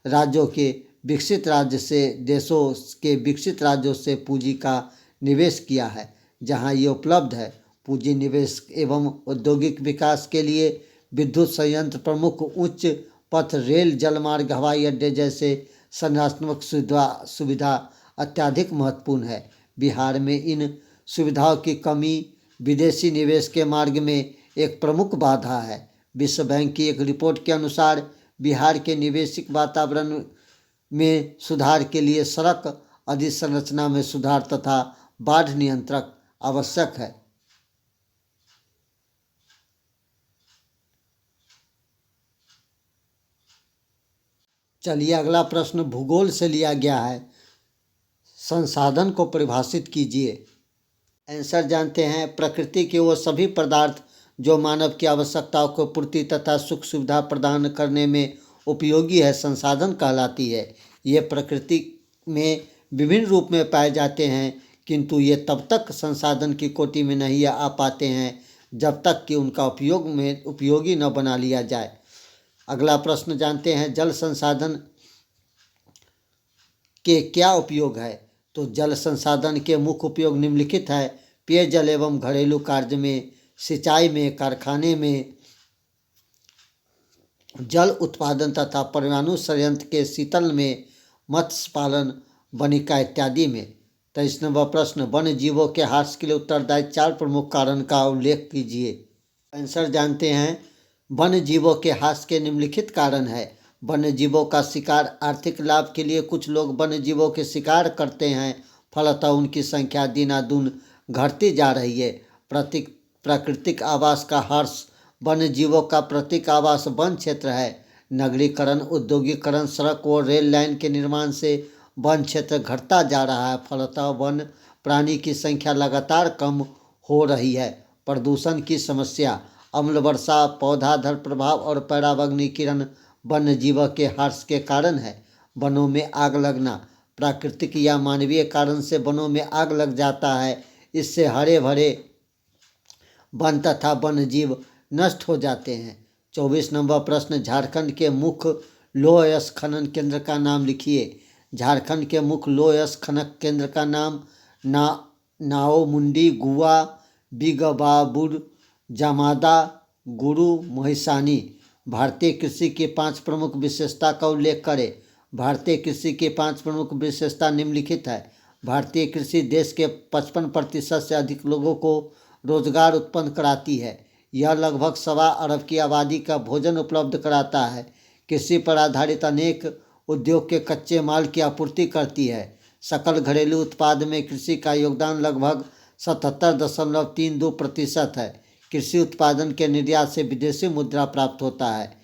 राज्यों के विकसित राज्य से देशों के विकसित राज्यों से पूंजी का निवेश किया है। जहां ये उपलब्ध है, पूंजी निवेश एवं औद्योगिक विकास के लिए विद्युत संयंत्र, प्रमुख उच्च पथ, रेल, जलमार्ग, हवाई अड्डे जैसे संरचनात्मक सुविधा अत्यधिक महत्वपूर्ण है। बिहार में इन सुविधाओं की कमी विदेशी निवेश के मार्ग में एक प्रमुख बाधा है। विश्व बैंक की एक रिपोर्ट के अनुसार बिहार के निवेशिक वातावरण में सुधार के लिए सड़क अधोसंरचना में सुधार तथा बाढ़ नियंत्रण आवश्यक है। चलिए अगला प्रश्न भूगोल से लिया गया है। संसाधन को परिभाषित कीजिए। आंसर जानते हैं। प्रकृति के वो सभी पदार्थ जो मानव की आवश्यकताओं को पूर्ति तथा सुख सुविधा प्रदान करने में उपयोगी है, संसाधन कहलाती है। ये प्रकृति में विभिन्न रूप में पाए जाते हैं, किंतु ये तब तक संसाधन की कोटि में नहीं आ पाते हैं जब तक कि उनका उपयोगी न बना लिया जाए। अगला प्रश्न जानते हैं। जल संसाधन के क्या उपयोग है? तो जल संसाधन के मुख्य उपयोग निम्नलिखित है। पेयजल एवं घरेलू कार्य में, सिंचाई में, कारखाने में, जल उत्पादन तथा परमाणु संयंत्र के शीतल में, मत्स्य पालन, वनिका इत्यादि में। 23 नंबर प्रश्न। वन्य जीवों के ह्रास के लिए उत्तरदायी 4 प्रमुख कारण का उल्लेख कीजिए। आंसर जानते हैं। वन्य जीवों के ह्रास के निम्नलिखित कारण है। वन्य जीवों का शिकार, आर्थिक लाभ के लिए कुछ लोग वन्य जीवों के शिकार करते हैं, फलतः उनकी संख्या दिनादुन घटती जा रही है। प्राकृतिक आवास का ह्रास। वन्य जीवों का प्रतीक आवास वन क्षेत्र है। नगरीकरण, औद्योगिकरण, सड़क और रेल लाइन के निर्माण से वन क्षेत्र घटता जा रहा है, फलतः वन प्राणी की संख्या लगातार कम हो रही है। प्रदूषण की समस्या, अम्ल वर्षा, पौधाधर प्रभाव और पराबैंगनीकरण वन्य जीवों के ह्रास के कारण है। वनों में आग लगना, प्राकृतिक या मानवीय कारण से वनों में आग लग जाता है। इससे हरे भरे वन तथा वन्य जीव नष्ट हो जाते हैं। 24 नंबर प्रश्न। झारखंड के मुख्य लौह अयस्क खनन केंद्र का नाम लिखिए। झारखंड के मुख्य लौह अयस्क खनन केंद्र का नाम नाओमुंडी, गुवा, बिगबाबुर, जामादा, गुरु महिसानी। भारतीय कृषि की 5 प्रमुख विशेषता का उल्लेख करें। भारतीय कृषि की 5 प्रमुख विशेषता निम्नलिखित है। भारतीय कृषि देश के 55% से अधिक लोगों को रोजगार उत्पन्न कराती है। यह लगभग 1.25 अरब की आबादी का भोजन उपलब्ध कराता है। कृषि पर आधारित अनेक उद्योग के कच्चे माल की आपूर्ति करती है। सकल घरेलू उत्पाद में कृषि का योगदान लगभग 77.32% है। कृषि उत्पादन के निर्यात से विदेशी मुद्रा प्राप्त होता है।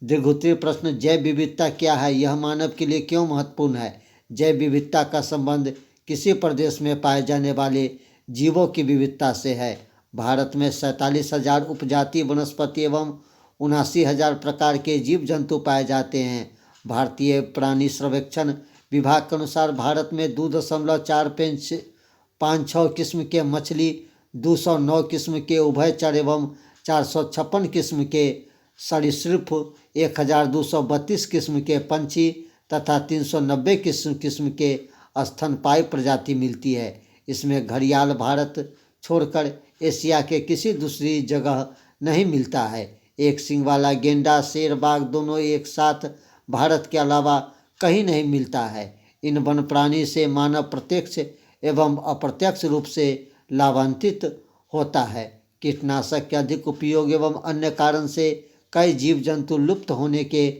दीर्घोत्तरीय प्रश्न। जैव विविधता क्या है? यह मानव के लिए क्यों महत्वपूर्ण है? जैव विविधता का संबंध किसी प्रदेश में पाए जाने वाले जीवों की विविधता से है। भारत में 47,000 उपजाति वनस्पति एवं 79,000 प्रकार के जीव जंतु पाए जाते हैं। भारतीय प्राणी सर्वेक्षण विभाग के अनुसार भारत में 2.456 किस्म के मछली, 209 किस्म के उभयचर एवं 456 किस्म के सरीसृप, 1232 किस्म के पंछी तथा 390 किस्म के स्तनपायी प्रजाति मिलती है। इसमें घड़ियाल भारत छोड़कर एशिया के किसी दूसरी जगह नहीं मिलता है। एक सींग वाला गेंडा, शेर, बाघ दोनों एक साथ भारत के अलावा कहीं नहीं मिलता है। इन वन प्राणी से मानव प्रत्यक्ष एवं अप्रत्यक्ष रूप से लाभान्वित होता है। कीटनाशक के अधिक उपयोग एवं अन्य कारण से कई जीव जंतु लुप्त होने के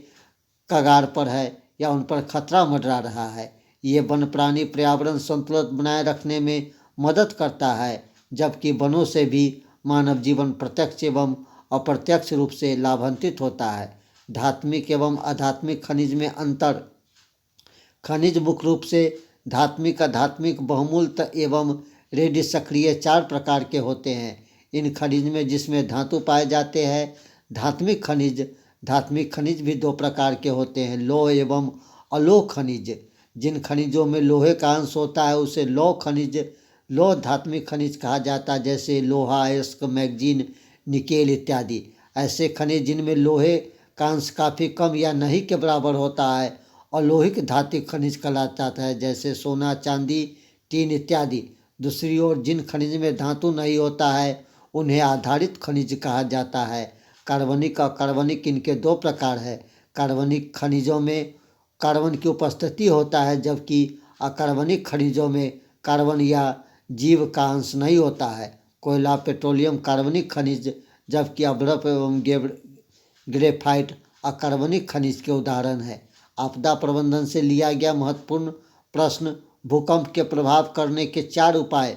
कगार पर है या उन पर खतरा मंडरा रहा है। ये वन प्राणी पर्यावरण संतुलन बनाए रखने में मदद करता है। जबकि वनों से भी मानव जीवन प्रत्यक्ष एवं अप्रत्यक्ष रूप से लाभान्वित होता है। धात्मिक एवं अधात्मिक खनिज में अंतर। खनिज मुख्य रूप से धात्मिक, अधात्मिक, बहुमूल्य एवं रेडियो सक्रिय 4 प्रकार के होते हैं। इन खनिज में जिसमें धातु पाए जाते हैं धात्मिक खनिज भी 2 प्रकार के होते हैं, लौह एवं अलोह खनिज। जिन खनिजों में लोहे का अंश होता है उसे लौह धात्मिक खनिज कहा जाता है, जैसे लोहा, अयस्क, मैग्नीज, निकेल इत्यादि। ऐसे खनिज जिनमें लोहे का अंश काफ़ी कम या नहीं के बराबर होता है अलोहिक धात्विक खनिज कहलाता है, जैसे सोना, चांदी, टीन इत्यादि। दूसरी ओर जिन खनिज में धातु नहीं होता है उन्हें आधारित खनिज कहा जाता है। कार्बनिक और अकार्बनिक इनके 2 प्रकार है। कार्बनिक खनिजों में कार्बन की उपस्थिति होता है, जबकि अकार्बनिक खनिजों में कार्बन या जीव का अंश नहीं होता है। कोयला, पेट्रोलियम कार्बनिक खनिज, जबकि अभ्रक एवं ग्रेफाइट अकार्बनिक खनिज के उदाहरण है। आपदा प्रबंधन से लिया गया महत्वपूर्ण प्रश्न। भूकंप के प्रभाव करने के 4 उपाय।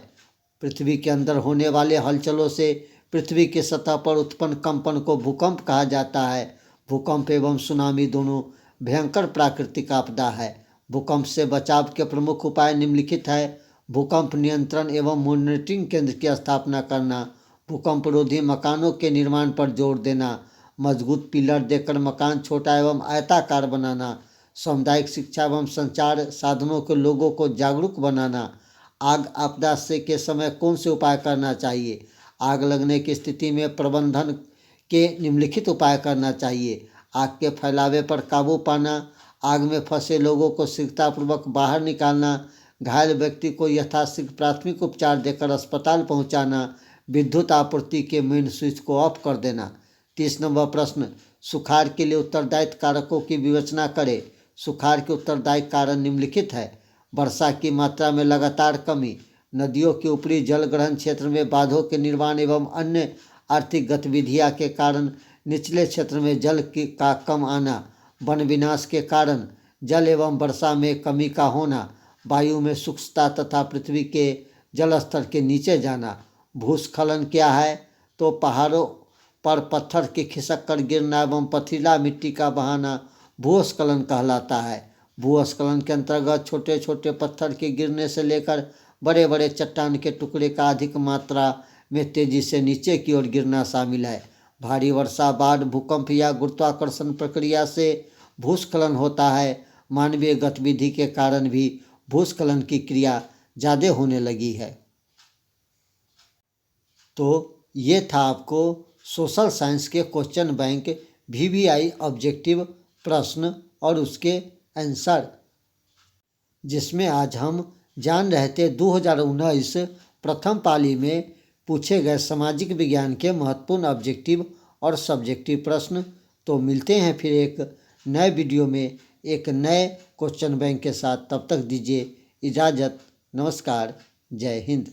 पृथ्वी के अंदर होने वाले हलचलों से पृथ्वी की सतह पर उत्पन्न कंपन को भूकंप कहा जाता है। भूकंप एवं सुनामी दोनों भयंकर प्राकृतिक आपदा है। भूकंप से बचाव के प्रमुख उपाय निम्नलिखित है। भूकंप नियंत्रण एवं मॉनिटरिंग केंद्र की स्थापना करना, भूकंप रोधी मकानों के निर्माण पर जोर देना, मजबूत पिलर देकर मकान छोटा एवं आयताकार बनाना, सामुदायिक शिक्षा एवं संचार साधनों के लोगों को जागरूक बनाना। आग आपदा से के समय कौन से उपाय करना चाहिए। आग लगने की स्थिति में प्रबंधन के निम्नलिखित उपाय करना चाहिए। आग के फैलावे पर काबू पाना, आग में फंसे लोगों को शीघ्रतापूर्वक बाहर निकालना, घायल व्यक्ति को यथाशीघ्र प्राथमिक उपचार देकर अस्पताल पहुंचाना, विद्युत आपूर्ति के मेन स्विच को ऑफ कर देना। 30 नंबर प्रश्न, सुखाड़ के लिए उत्तरदायी कारकों की विवेचना करें। सुखाड़ के उत्तरदायी कारण निम्नलिखित है। वर्षा की मात्रा में लगातार कमी, नदियों के ऊपरी जल ग्रहण क्षेत्र में बांधों के निर्माण एवं अन्य आर्थिक गतिविधियां के कारण निचले क्षेत्र में जल का कम आना, वन विनाश के कारण जल एवं वर्षा में कमी का होना, वायु में शुष्कता तथा पृथ्वी के जल स्तर के नीचे जाना। भूस्खलन क्या है, तो पहाड़ों पर पत्थर के खिसक कर गिरना एवं पथरीला मिट्टी का बहाना भूस्खलन कहलाता है। भूस्खलन के अंतर्गत छोटे छोटे पत्थर के गिरने से लेकर बड़े बड़े चट्टान के टुकड़े का अधिक मात्रा में तेजी से नीचे की ओर गिरना शामिल है। भारी वर्षा, बाढ़, भूकंप या गुरुत्वाकर्षण प्रक्रिया से भूस्खलन होता है। मानवीय गतिविधि के कारण भी भूस्खलन की क्रिया ज़्यादा होने लगी है। तो ये था आपको सोशल साइंस के क्वेश्चन बैंक VVI ऑब्जेक्टिव प्रश्न और उसके आंसर, जिसमें आज हम जान रहे थे 2019 प्रथम पाली में पूछे गए सामाजिक विज्ञान के महत्वपूर्ण ऑब्जेक्टिव और सब्जेक्टिव प्रश्न। तो मिलते हैं फिर एक नए वीडियो में एक नए क्वेश्चन बैंक के साथ। तब तक दीजिए इजाज़त। नमस्कार। जय हिंद।